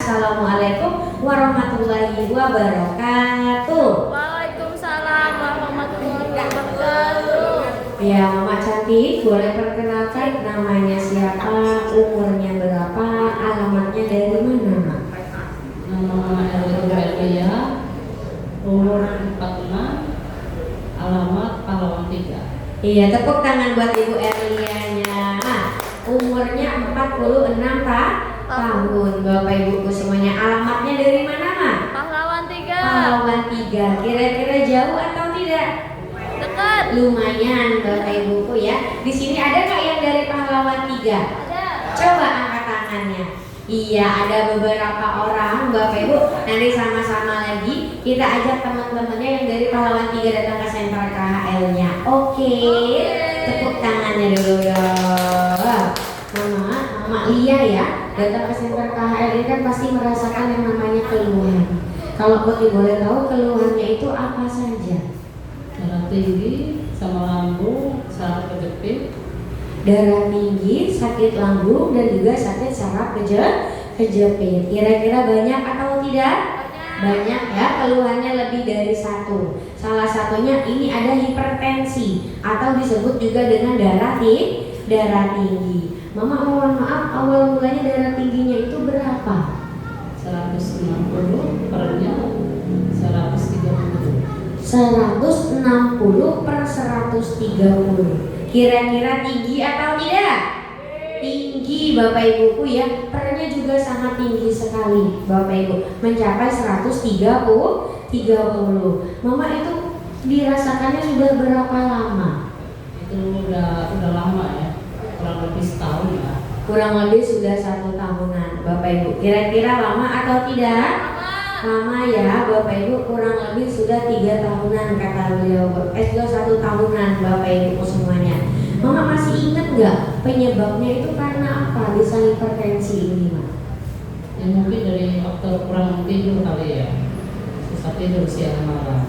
Assalamualaikum warahmatullahi wabarakatuh. Waalaikumsalam warahmatullahi wabarakatuh. Ya, Mama cantik, boleh perkenalkan namanya siapa, umurnya berapa, alamatnya dari mana, Mak? Nama Elia, umur 46, alamat Pahlawan 3. Iya, tepuk tangan buat Ibu Erlianya. Umurnya 46 tahun. Bapak Ibuku semuanya, alamatnya dari mana, Mak? Pahlawan 3. Pahlawan 3. Kira-kira jauh atau tidak? Dekat. Lumayan, Bapak Ibuku ya. Di sini ada nggak yang dari Pahlawan 3? Ada. Coba angkat tangannya. Iya, ada beberapa orang, Bapak Ibu. Nanti sama-sama lagi kita ajak teman-temannya yang dari Pahlawan 3 datang ke sentra KHL-nya. Oke. Tepuk tangannya dulu ya. Mama Lia ya, datang ke sentra KHL ini kan pasti merasakan yang namanya keluhan. Kalau boleh tahu keluhannya itu apa saja? Darah tinggi, sama lambung, saraf kejepit. Darah tinggi, sakit lambung, dan juga sakit saraf kejepit. Kira-kira banyak atau tidak? Banyak ya, keluhannya lebih dari satu. Salah satunya ini ada hipertensi atau disebut juga dengan darah tinggi. Mama mohon maaf, awal mulanya darah tingginya itu berapa? 160, pernya 130. 160 per 130. Kira-kira tinggi atau tidak? Tinggi Bapak Ibuku ya. Pernya juga sangat tinggi sekali Bapak Ibu, mencapai 130. Mama itu dirasakannya sudah berapa lama? Itu udah lama ya, kurang lebih setahun ya. Kurang lebih sudah 1 tahunan Bapak Ibu. Kira-kira lama atau tidak? Lama ya Bapak Ibu, kurang lebih sudah 3 tahunan kata beliau. Sudah 1 tahunan Bapak Ibu semuanya. Mama masih ingat nggak penyebabnya itu karena apa bisa hipertensi ini, Mak? Ya mungkin dari faktor kurang tidur kali ya, susah tidur siang malam.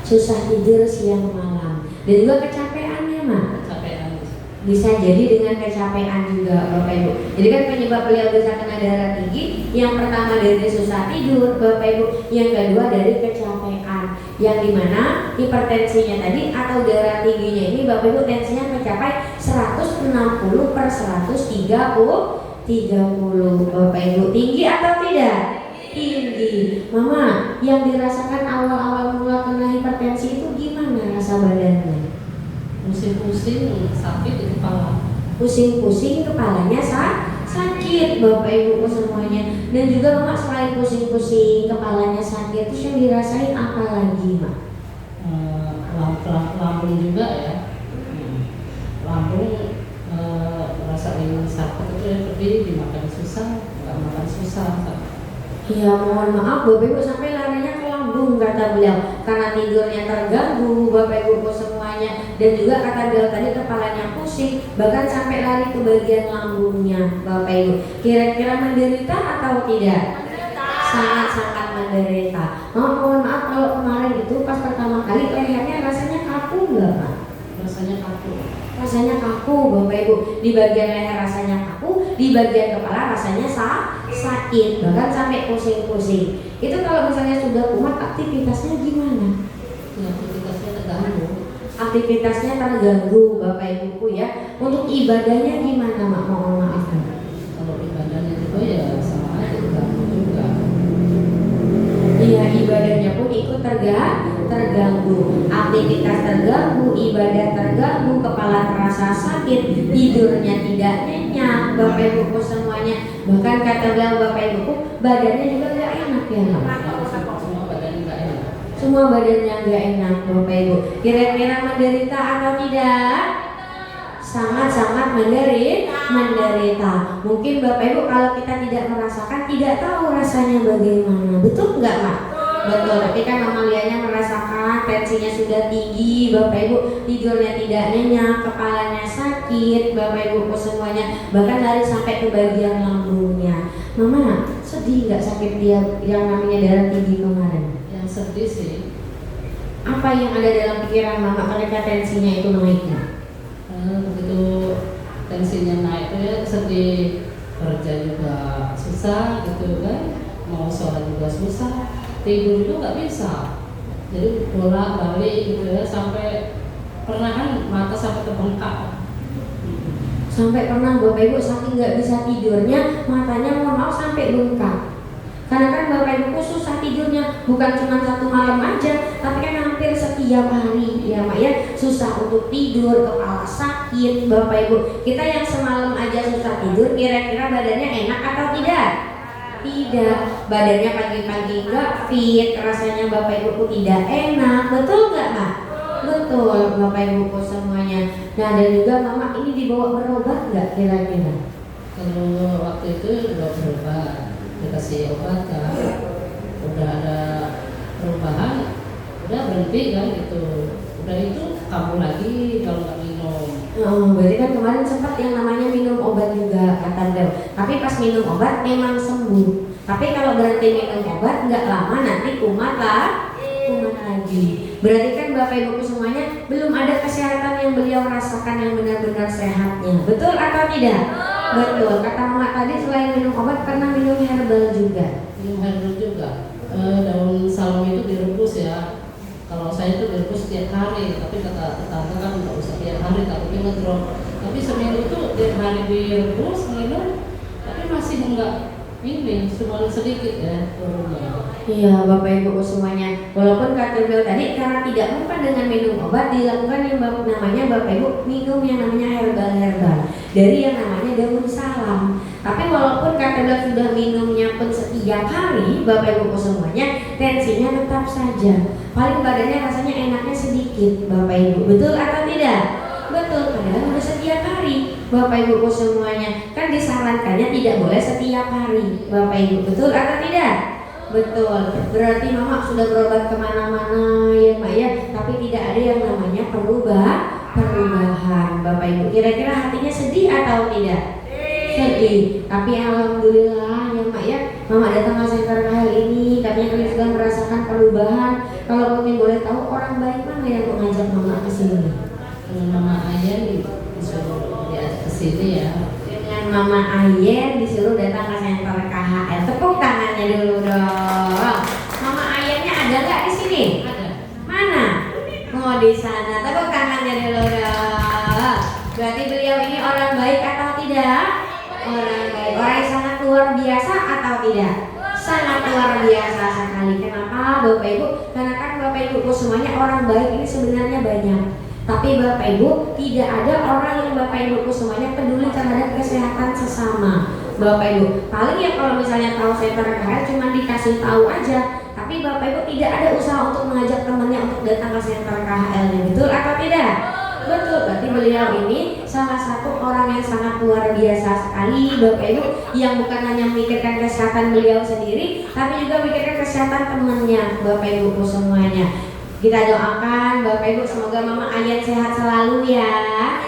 Susah tidur siang malam dan juga kecapeannya, Mak. Kecapean. Bisa jadi dengan kecapean juga Bapak Ibu. Jadi kan penyebab beliau bisa kena darah tinggi, yang pertama dari susah tidur Bapak Ibu, yang kedua dari kecapean, yang dimana hipertensinya tadi atau darah tingginya ini Bapak Ibu tensinya mencapai 160 per 130 Bapak Ibu. Tinggi atau tidak? Tinggi. Mama, yang dirasakan awal-awal mula kena hipertensi itu gimana rasa badannya? Pusing-pusing, sakit di kepala. Pusing-pusing, kepalanya sakit Bapak Ibu semuanya. Dan juga Mama selain pusing-pusing, kepalanya sakit, terus yang dirasain apa lagi, Mak? Lambung juga ya. Lambung rasain sakit itu ya, tapi dimakan susah, nggak makan susah. Ya mohon maaf Bapak Ibu, sampai larinya ke lambung kata beliau, karena tidurnya terganggu Bapak Ibu semuanya. Dan juga kata beliau tadi kepalanya pusing, bahkan sampai lari ke bagian lambungnya Bapak Ibu. Kira-kira menderita atau tidak? Sangat-sangat menderita. Mohon maaf kalau kemarin itu pas pertama kali lehernya rasanya kaku nggak, Pak? Rasanya kaku. Rasanya kaku Bapak Ibu, di bagian leher rasanya kaku, di bagian kepala rasanya sakit, bahkan sampai pusing-pusing. Itu kalau misalnya sudah kumat, aktivitasnya gimana? Ya, aktivitasnya terganggu. Aktivitasnya terganggu Bapak Ibuku ya. Untuk ibadahnya gimana, Mak? Mohon maaf. Kalau ibadahnya itu ya sama aja terganggu juga. Iya, ibadahnya pun ikut terganggu. Aktivitas terganggu, ibadah terganggu, kepala terasa sakit, tidurnya tidak nyenyak Bapak Ibuku semuanya. Bahkan kata beliau Bapak Ibuku, badannya juga gak enak ya, Mak? Semua badannya nggak enak. Semua badannya gak enak Bapak Ibu. Kira-kira menderita atau tidak? Sangat-sangat menderita. Mungkin Bapak Ibu kalau kita tidak merasakan, tidak tahu rasanya bagaimana. Betul nggak, Mak? Betul. Tapi kan Mama Lianya merasakan tensinya sudah tinggi Bapak Ibu, tidurnya tidak nyenyak, kepalanya sakit Bapak Ibu semuanya, bahkan lari sampai ke bagian lambungnya. Mama sedih nggak sakit dia yang namanya darah tinggi kemarin? Yang sedih sih, Apa yang ada dalam pikiran Mama ketika tensinya itu naiknya? begitu tensinya naik itu ya sedih, kerja juga susah gitu kan. susah, tidur itu nggak bisa. Jadi bolak balik gitu ya, sampai pernah kan mata sampai terbengkak. Sampai pernah Bapak Ibu saking nggak bisa tidurnya, matanya mohon maaf sampai bengkak. Karena kan Bapak Ibu susah tidurnya, bukan cuma satu malam aja, tapi kan hampir setiap hari ya Mak ya, susah untuk tidur, kepala sakit Bapak Ibu. Kita yang semalam aja susah tidur, kira-kira badannya enak atau tidak? Tidak, badannya pagi-pagi nggak fit, rasanya Bapak Ibu tidak enak, betul nggak Mak? Betul Bapak Ibu semuanya. Nah dan juga Mama ini dibawa berobat nggak kira-kira? Kalau waktu itu udah berobat, dikasih obat kan, udah ada perubahan, udah berhenti kan gitu, udah itu kambuh lagi kalau nggak minum. Oh, berarti kan kemarin sempat yang namanya minum obat juga kata beliau. Tapi pas minum obat memang sembuh. Tapi kalau berhenti minum obat nggak lama nanti kumat lagi. Berarti kan Bapak Ibu semuanya belum ada kesehatan yang beliau rasakan yang benar-benar sehatnya. Betul atau tidak? Betul. Kata Mama tadi selain minum obat pernah minum herbal juga. Minum herbal juga. Daun salam itu direbus ya. Kalau saya itu direbus tiap hari, tapi kata tetangga kan nggak usah tiap hari, takutnya ngedrop. Tapi seminggu itu tiap hari direbus minum, tapi masih enggak ini, cuma sedikit ya turunnya. Iya Bapak Ibu semuanya. Walaupun kata beliau tadi karena tidak mempan dengan minum obat, dilakukan yang namanya Bapak Ibu minum yang namanya herbal dari yang namanya daun salam. Tapi walaupun kata beliau sudah minumnya pun setiap hari, Bapak Ibu semuanya, tensinya tetap saja. Paling badannya rasanya enaknya sedikit, Bapak Ibu. Betul atau tidak? Betul, padahal udah setiap hari Bapak Ibu semuanya. Kan disarankannya tidak boleh setiap hari Bapak Ibu, betul atau tidak? Betul, berarti Mama sudah berobat kemana-mana ya Mak ya, tapi tidak ada yang namanya perubahan Bapak Ibu. Kira-kira hatinya sedih atau tidak? Sedih, tapi alhamdulillah ya Mak ya, Mama datang ke Center KHL ini, katanya kalian sudah merasakan perubahan. Kalau mungkin boleh tahu orang baik mana yang mengajak Mama ke sini? Mama Ayen disuruh diajak ke sini ya. Dengan Mama Ayen disuruh datang ke Center KHL. Tepuk tangannya dulu dong. Mama Ayennya ada nggak di sini? Ada. Mana? Oh di sana. Tepuk tangannya dulu dong. Berarti beliau ini orang baik atau tidak? Orang baik. Orang yang sangat luar biasa atau tidak? Sangat luar biasa sekali. Kenapa Bapak Ibu? Karena kan Bapak Ibu semuanya orang baik ini sebenarnya banyak. Tapi Bapak Ibu tidak ada orang yang Bapak Ibu semuanya peduli terhadap kesehatan sesama. Bapak Ibu paling ya kalau misalnya tahu Center KHL cuma dikasih tahu aja. Tapi Bapak Ibu tidak ada usaha untuk mengajak temannya untuk datang ke Center KHL-nya. Betul atau tidak? Betul. Berarti beliau ini salah satu orang yang sangat luar biasa sekali Bapak Ibu, yang bukan hanya memikirkan kesehatan beliau sendiri, tapi juga memikirkan kesehatan temannya Bapak Ibu semuanya. Kita doakan Bapak Ibu semoga Mama Ayen sehat selalu ya.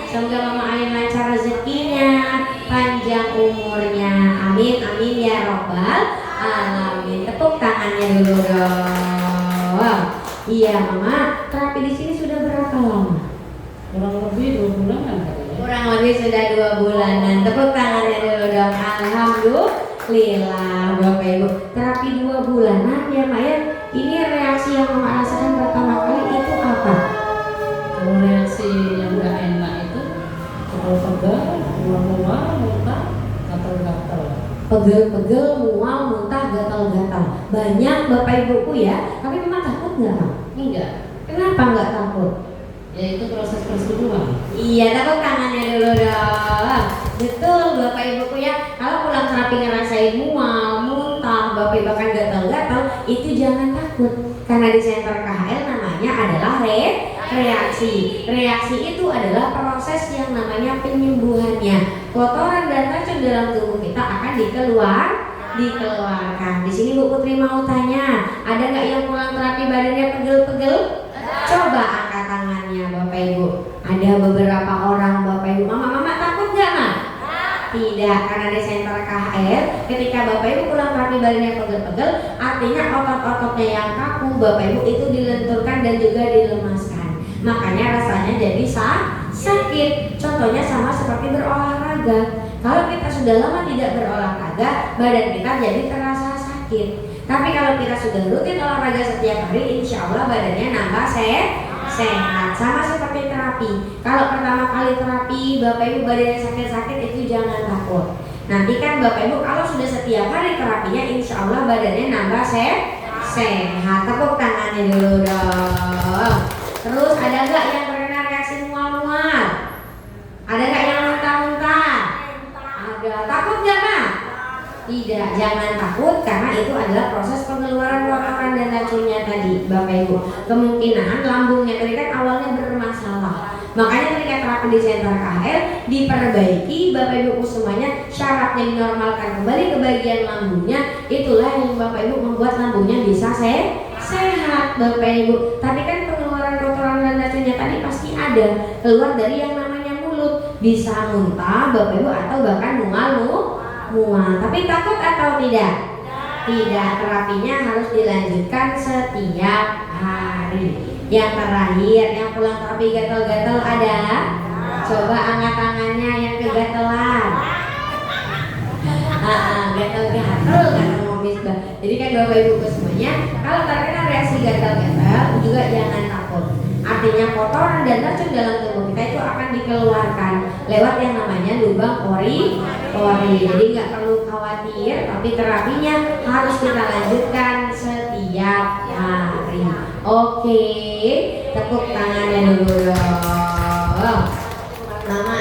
Semoga Mama Ayen lancar rezekinya, panjang umurnya. Amin amin ya robbal alamin. Tepuk tangannya dulu dong. Iya Mama, terapi di sini sudah berapa lama? Kurang lebih 2 bulanan katanya. Kurang lebih sudah 2 bulanan. Tepuk tangannya dulu dong. Alhamdulillah Bapak Ibu. Terapi 2 bulanan ya Mak ya. Ini reaksi yang Mama rasakan pertama kali itu apa? Kalau reaksi yang nggak enak itu pegel-pegel, mual-mual, muntah, gatal-gatal. Pegel-pegel, mual, muntah, gatal-gatal. Banyak Bapak Ibuku ya. Tapi Mama takut nggak Mak? Enggak. Kenapa nggak takut? Ya itu proses persetubuhan. Iya, tepuk tangannya dulu dong. Betul Bapak Ibuku ya. Kalau pulang terapi ngerasain mual, muntah, Bapak Ibu bahkan gatal-gatal, itu jangan takut. Karena di Center KHL namanya adalah reaksi. Reaksi itu adalah proses yang namanya penyembuhannya. Kotoran dan racun dalam tubuh kita akan dikeluarkan. Di sini Bu Putri mau tanya, ada nggak yang pulang terapi badannya pegel-pegel? Coba angkat tangannya Bapak Ibu. Ada beberapa orang Bapak Ibu. Mama takut nggak Mak? Tidak, karena di Center KHL ketika Bapak Ibu pulang terapi badannya pegel-pegel, artinya otot-ototnya yang kaku Bapak Ibu itu dilenturkan dan juga dilemaskan. Makanya rasanya jadi sakit. Contohnya sama seperti berolahraga. Kalau kita sudah lama tidak berolahraga, badan kita jadi terasa sakit. Tapi kalau kita sudah rutin olahraga setiap hari, insya Allah badannya nambah sehat. Sama seperti terapi. Kalau pertama kali terapi Bapak Ibu badannya sakit-sakit, itu jangan takut. Nanti kan Bapak Ibu kalau sudah setiap hari terapinya, insya Allah badannya nambah sehat. Tepuk tangannya dulu dong. Terus ada nggak yang terkena reaksi mual-mual? Ada nggak yang muntah-muntah? Ada. Takut nggak Mak? Tidak, jangan takut karena itu adalah proses pengeluaran kotoran dan racunnya tadi, Bapak Ibu. Kemungkinan lambungnya tadi kan awalnya bermasalah. Makanya ketika terapi di Center KHL diperbaiki, Bapak Ibu semuanya syaratnya dinormalkan kembali ke bagian lambungnya. Itulah yang Bapak Ibu membuat lambungnya bisa sehat, Bapak Ibu. Tapi kan pengeluaran kotoran dan racunnya tadi pasti ada, keluar dari yang namanya mulut. Bisa muntah, Bapak Ibu, atau bahkan mual. Tapi takut atau tidak? Tidak, terapinya harus dilanjutkan setiap hari. Yang terakhir, yang pulang terapi gatal-gatal ada? Coba angkat tangannya yang kegatelan. Gatal-gatal kata mau Misbah. Jadi kan Bapak Ibu semuanya, kalau terkena reaksi gatal-gatal juga jangan takut. Artinya kotoran dan racun dalam tubuh kita itu akan dikeluarkan lewat yang namanya lubang pori. Jadi nggak perlu khawatir, tapi terapinya harus kita lanjutkan setiap hari. Oke, tepuk tangannya dulu dong. Mama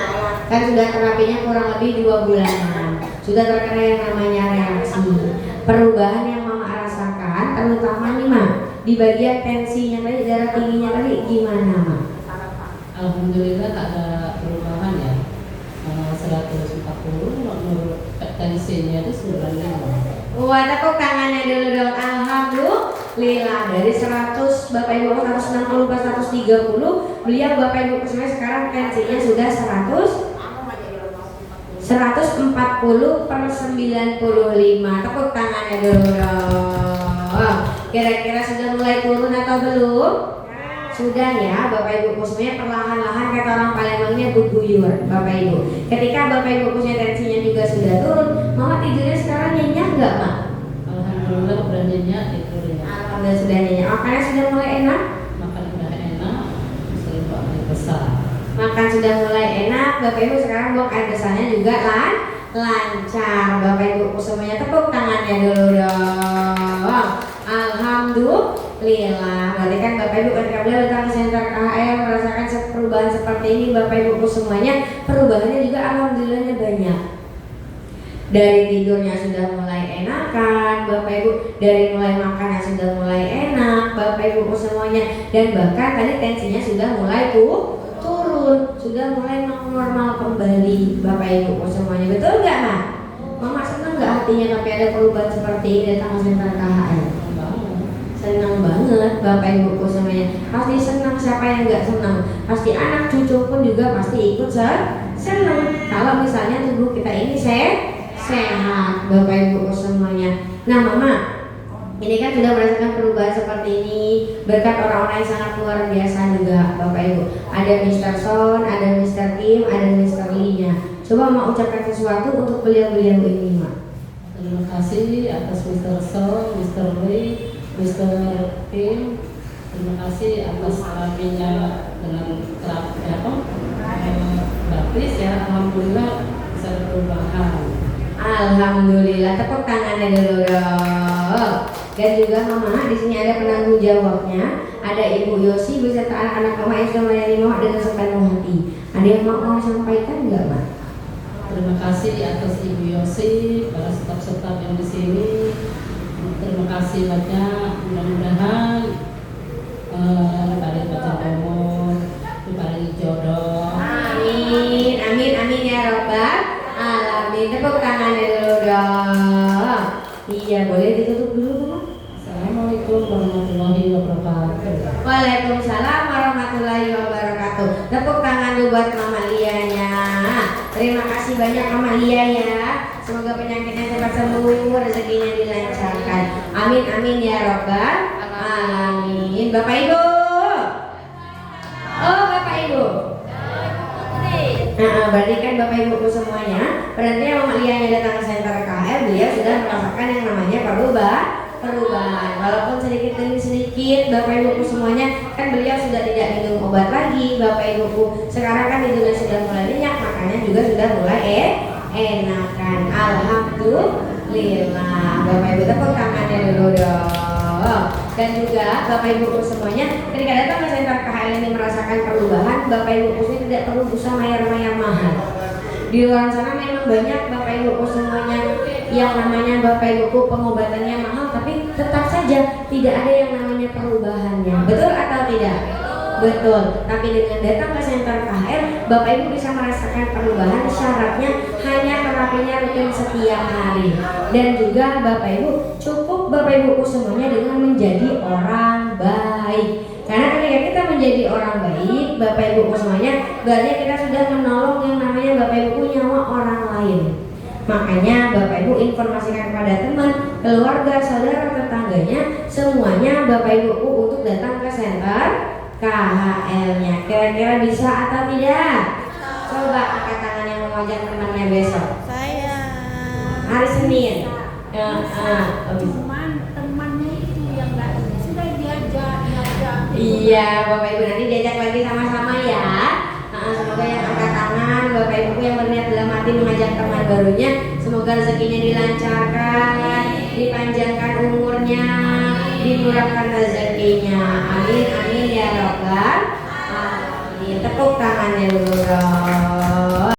kan sudah terapinya kurang lebih 2 bulanan, sudah terkena yang namanya reaksi. Perubahan yang Mama rasakan, terutama nih Mak, di bagian tensinya tadi, darah tingginya tadi gimana Mak? Alhamdulillah tak ada perubahan ya. 140 menurut tensinya itu 95. Wah, tepuk tangannya dulu dong. Alhamdulillah, dari 100 Bapak Ibu 160 ke 130, beliau Bapak Ibu semuanya sekarang tensinya sudah 140/95. Tepuk tangannya dulu dong. Kira-kira sudah mulai turun atau belum? Sudah ya Bapak Ibu semuanya, perlahan-lahan kata orang Palembangnya berguyur Bapak Ibu. Ketika Bapak Ibu punya tensinya juga sudah turun, Mama tidurnya sekarang nyenyak nggak Mak? Alhamdulillah udah nyenyak tidurnya. Alhamdulillah sudah nyenyak. Makannya sudah mulai enak? Makan udah enak, sering air besar. Makan sudah mulai enak, Bapak Ibu sekarang buang air besarnya juga lancar. Bapak Ibu semuanya tepuk tangannya dulu dong. Alhamdulillah. Berarti kan Bapak Ibu ketika beliau datang ke Center KHL merasakan perubahan seperti ini, Bapak Ibu semuanya perubahannya juga alhamdulillahnya banyak. Dari tidurnya sudah mulai enakan, Bapak Ibu, dari mulai makannya sudah mulai enak, Bapak Ibu semuanya, dan bahkan tadi tensinya sudah mulai turun, sudah mulai normal kembali, Bapak Ibu semuanya. Betul nggak Mak? Mama senang nggak hatinya tapi ada perubahan seperti ini datang ke Center KHL? Senang banget Bapak Ibu semuanya. Pasti senang, siapa yang nggak senang? Pasti anak cucu pun juga pasti ikut senang kalau misalnya tubuh kita ini sehat, Bapak Ibu semuanya. Nah Mama, ini kan sudah merasakan perubahan seperti ini berkat orang-orang yang sangat luar biasa juga Bapak Ibu. Ada Mr. Son, ada Mr. Kim, ada Mr. Lee-nya. Coba Mama ucapkan sesuatu untuk beliau-beliau ini Mak. Terima kasih atas Mr. Son, Mr. Lee, Mr. Kim. Terima kasih atas terapinya dengan terapi baptis ya. Alhamdulillah bisa ada perubahan. Alhamdulillah, tepuk tangannya dulu dong. Dan juga Mama, di sini ada penanggung jawabnya, ada Ibu Yosi beserta anak-anak Mama yang sudah melayani Mama dengan sepenuh hati. Ada yang mau sampaikan nggak Mak? Terima kasih atas Ibu Yosi, para staf-staf yang di sini. Terima kasih banyak. Mudah-mudahan dibalik panjang umur, dibalik jodoh. Amin, amin, amin ya Robbal alamin. Tepuk tangannya dulu dong. Iya, boleh ditutup dulu Mama. Assalamualaikum warahmatullahi wabarakatuh. Waalaikumsalam warahmatullahi wabarakatuh. Tepuk tangan dulu buat Mama Lia-nya. Terima kasih banyak Mama Lia ya. Semoga penyakitnya cepat sembuh, rezekinya dilancarkan. Amin amin ya Robbal alamin. Bapak Ibu. Oh Bapak Ibu. Berarti kan Bapak Ibu semuanya, berarti Mama Lia yang datang ke Center KHL, beliau sudah merasakan yang namanya perubahan. Walaupun sedikit demi sedikit, Bapak Ibuku semuanya, kan beliau sudah tidak minum obat lagi, Bapak Ibuku. Sekarang kan hidungnya sudah mulai nyenyak, makanya juga sudah mulai enakan. Alhamdulillah. Bapak Ibu tepuk tangannya dulu dong. Dan juga Bapak Ibuku semuanya, ketika datang ke sentra KHL ini merasakan perubahan, Bapak Ibuku sendiri tidak perlu usah mayar-mayar mahal. Di luar sana memang banyak Bapak Ibuku semuanya yang namanya Bapak Ibuku pengobatannya mahal, tapi tetap saja tidak ada yang namanya perubahannya. Betul atau tidak? Betul. Tapi dengan datang ke sentra KHL, Bapak Ibu bisa merasakan perubahan. Syaratnya hanya terapinya rutin setiap hari. Dan juga Bapak Ibu, cukup Bapak Ibuku semuanya dengan menjadi orang baik. Karena ketika kita menjadi orang baik, Bapak Ibu semuanya, berarti kita sudah menolong yang namanya Bapak Ibu nyawa orang lain. Makanya Bapak Ibu informasikan kepada teman, keluarga, saudara, tetangganya, semuanya Bapak Ibuku untuk datang ke center KHL-nya. Kira-kira bisa atau tidak? Coba angkat tangan yang mau ngajak temannya besok. Saya. Hari Senin. Cuman temannya itu yang nggak sudah diajak. Iya, Bapak Ibu nanti diajak lagi sama-sama ya. Semoga yang angkat tangan, Bapak Ibu yang berniat dalam hati mengajak teman barunya, semoga rezekinya dilancarkan, dipanjangkan umurnya, dimurahkan rezekinya. Amin, amin ya Rabbal alamin. Tepuk tangannya dulu dong.